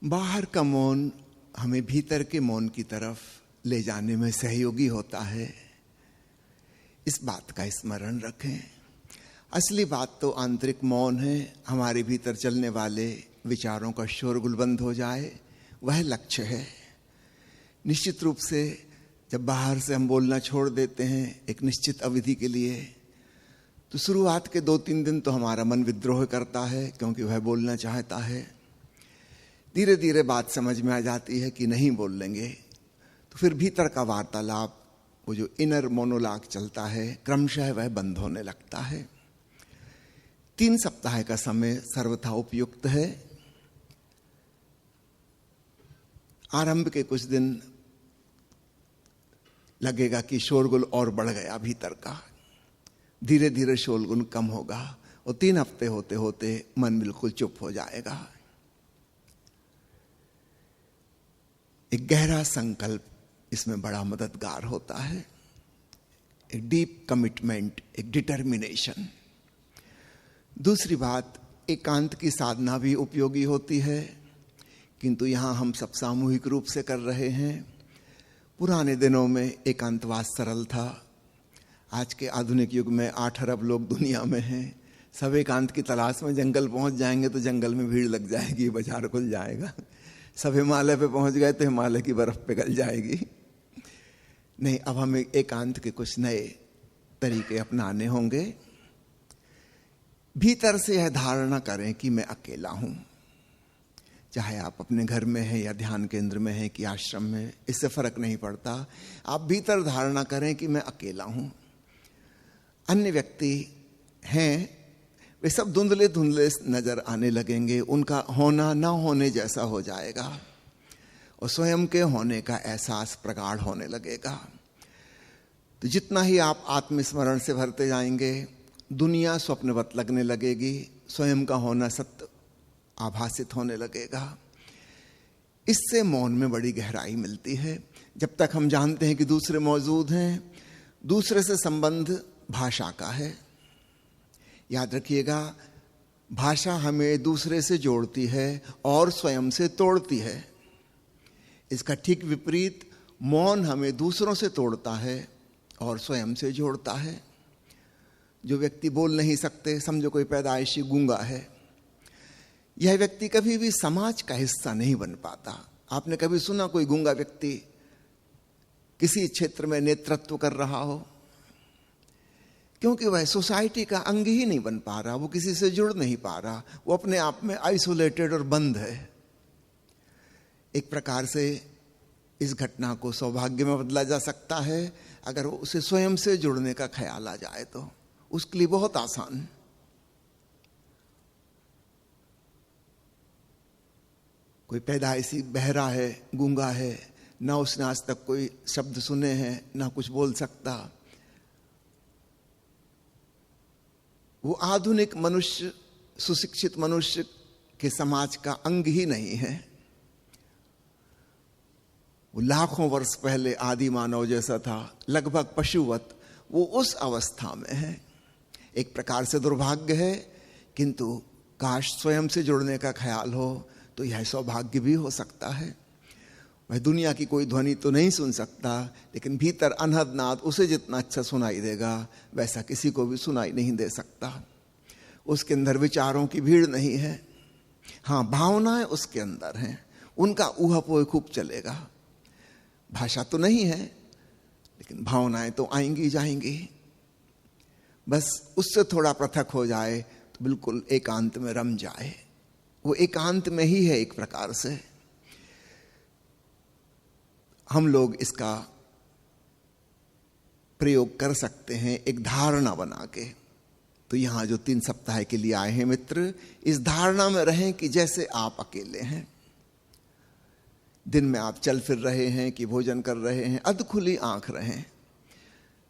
बाहर का मौन हमें भीतर के मौन की तरफ ले जाने में सहयोगी होता है। इस बात का स्मरण रखें। असली बात तो आंतरिक मौन है। हमारे भीतर चलने वाले विचारों का शोरगुल बंद हो जाए, वह लक्ष्य है। निश्चित रूप से जब बाहर से हम बोलना छोड़ देते हैं एक निश्चित अवधि के लिए, तो शुरुआत के 2-3 दिन तो हमारा मन विद्रोह करता है, क्योंकि वह बोलना चाहता है। धीरे धीरे बात समझ में आ जाती है कि नहीं बोल लेंगे, तो फिर भीतर का वार्तालाप, वो जो इनर मोनोलॉग चलता है, क्रमशः वह बंद होने लगता है। 3 सप्ताह का समय सर्वथा उपयुक्त है। आरंभ के कुछ दिन लगेगा कि शोरगुल और बढ़ गया भीतर का, धीरे धीरे शोरगुल कम होगा और 3 हफ्ते होते होते मन बिल्कुल चुप हो जाएगा। एक गहरा संकल्प इसमें बड़ा मददगार होता है, एक डीप कमिटमेंट, एक डिटर्मिनेशन। दूसरी बात, एकांत की साधना भी उपयोगी होती है, किंतु यहां हम सब सामूहिक रूप से कर रहे हैं। पुराने दिनों में एकांतवास सरल था। आज के आधुनिक युग में 8 अरब लोग दुनिया में हैं। सब एकांत की तलाश में जंगल पहुंच जाएंगे तो जंगल में भीड़ लग जाएगी, बाजार खुल जाएगा। सब हिमालय पे पहुंच गए तो हिमालय की बर्फ पिघल जाएगी। नहीं, अब हमें एकांत के कुछ नए तरीके अपनाने होंगे। भीतर से यह धारणा करें कि मैं अकेला हूं। चाहे आप अपने घर में हैं या ध्यान केंद्र में हैं कि आश्रम में, इससे फर्क नहीं पड़ता। आप भीतर धारणा करें कि मैं अकेला हूं। अन्य व्यक्ति हैं, वे सब धुंधले धुंधले नजर आने लगेंगे। उनका होना ना होने जैसा हो जाएगा और स्वयं के होने का एहसास प्रगाढ़ होने लगेगा। तो जितना ही आप आत्मस्मरण से भरते जाएंगे, दुनिया स्वप्नवत लगने लगेगी, स्वयं का होना सत्य आभासित होने लगेगा। इससे मौन में बड़ी गहराई मिलती है। जब तक हम जानते हैं कि दूसरे मौजूद हैं, दूसरे से संबंध भाषा का है। याद रखिएगा, भाषा हमें दूसरे से जोड़ती है और स्वयं से तोड़ती है। इसका ठीक विपरीत, मौन हमें दूसरों से तोड़ता है और स्वयं से जोड़ता है। जो व्यक्ति बोल नहीं सकते, समझो कोई पैदाइशी गूंगा है, यह व्यक्ति कभी भी समाज का हिस्सा नहीं बन पाता। आपने कभी सुना कोई गूंगा व्यक्ति किसी क्षेत्र में नेतृत्व कर रहा हो? क्योंकि वह सोसाइटी का अंग ही नहीं बन पा रहा, वो किसी से जुड़ नहीं पा रहा, वो अपने आप में आइसोलेटेड और बंद है। एक प्रकार से इस घटना को सौभाग्य में बदला जा सकता है अगर उसे स्वयं से जुड़ने का ख्याल आ जाए तो। उसके लिए बहुत आसान। कोई पैदाइशी बहरा है, गूंगा है, ना उसने आज तक कोई शब्द सुने हैं, ना कुछ बोल सकता। वो आधुनिक मनुष्य, सुशिक्षित मनुष्य के समाज का अंग ही नहीं है। वो लाखों वर्ष पहले आदि मानव जैसा था, लगभग पशुवत। वो उस अवस्था में है। एक प्रकार से दुर्भाग्य है, किंतु काश स्वयं से जुड़ने का ख्याल हो तो यह सौभाग्य भी हो सकता है। वह दुनिया की कोई ध्वनि तो नहीं सुन सकता, लेकिन भीतर अनहद नाद उसे जितना अच्छा सुनाई देगा वैसा किसी को भी सुनाई नहीं दे सकता। उसके अंदर विचारों की भीड़ नहीं है। हाँ, भावनाएं उसके अंदर हैं, उनका ऊहापोह खूब चलेगा। भाषा तो नहीं है, लेकिन भावनाएं तो आएंगी जाएंगी। बस उससे थोड़ा पृथक हो जाए तो बिल्कुल एकांत में रम जाए। वो एकांत में ही है एक प्रकार से। हम लोग इसका प्रयोग कर सकते हैं एक धारणा बना के। तो यहां जो 3 सप्ताह के लिए आए हैं मित्र, इस धारणा में रहें कि जैसे आप अकेले हैं। दिन में आप चल फिर रहे हैं कि भोजन कर रहे हैं, अधखुली आंख रहें।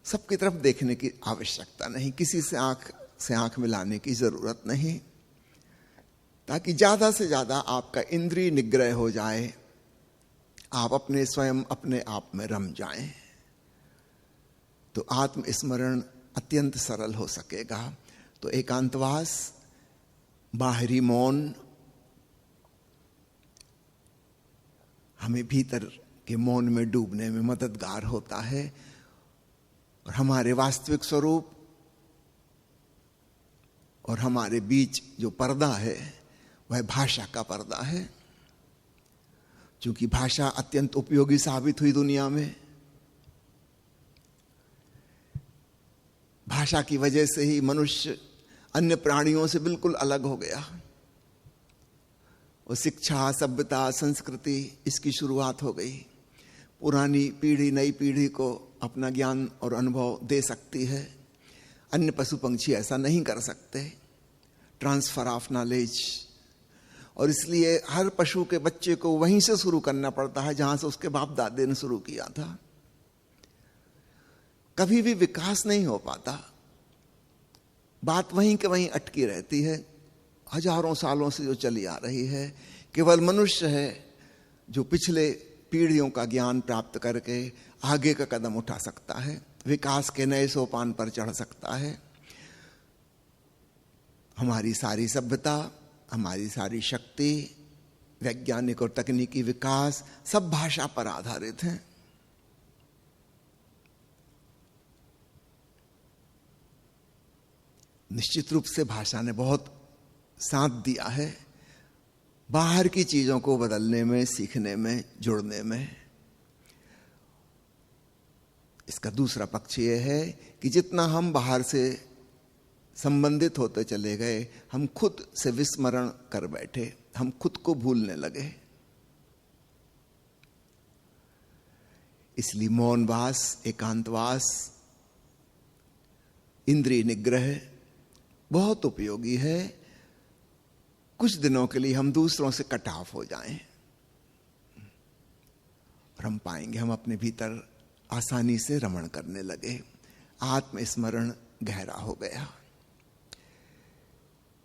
सबकी तरफ देखने की आवश्यकता नहीं, किसी से आंख मिलाने की जरूरत नहीं, ताकि ज्यादा से ज्यादा आपका इंद्रिय निग्रह हो जाए, आप अपने स्वयं अपने आप में रम जाएं। तो आत्मस्मरण अत्यंत सरल हो सकेगा। तो एकांतवास, बाहरी मौन, हमें भीतर के मौन में डूबने में मददगार होता है। और हमारे वास्तविक स्वरूप और हमारे बीच जो पर्दा है वह भाषा का पर्दा है। क्योंकि भाषा अत्यंत उपयोगी साबित हुई दुनिया में। भाषा की वजह से ही मनुष्य अन्य प्राणियों से बिल्कुल अलग हो गया। और शिक्षा, सभ्यता, संस्कृति, इसकी शुरुआत हो गई। पुरानी पीढ़ी नई पीढ़ी को अपना ज्ञान और अनुभव दे सकती है, अन्य पशु पंछी ऐसा नहीं कर सकते। Transfer of knowledge. और इसलिए हर पशु के बच्चे को वहीं से शुरू करना पड़ता है जहां से उसके बाप दादे ने शुरू किया था। कभी भी विकास नहीं हो पाता, बात वहीं के वहीं अटकी रहती है। हजारों सालों से जो चली आ रही है, केवल मनुष्य है जो पिछले पीढ़ियों का ज्ञान प्राप्त करके आगे का कदम उठा सकता है, विकास के नए सोपान पर चढ़ सकता है। हमारी सारी सभ्यता, हमारी सारी शक्ति, वैज्ञानिक और तकनीकी विकास सब भाषा पर आधारित हैं। निश्चित रूप से भाषा ने बहुत साथ दिया है बाहर की चीजों को बदलने में, सीखने में, जुड़ने में। इसका दूसरा पक्ष यह है कि जितना हम बाहर से संबंधित होते चले गए, हम खुद से विस्मरण कर बैठे, हम खुद को भूलने लगे। इसलिए मौनवास, एकांतवास, इंद्रिय निग्रह बहुत उपयोगी है। कुछ दिनों के लिए हम दूसरों से कट ऑफ हो जाएं और हम पाएंगे हम अपने भीतर आसानी से रमण करने लगे। आत्मस्मरण गहरा हो गया।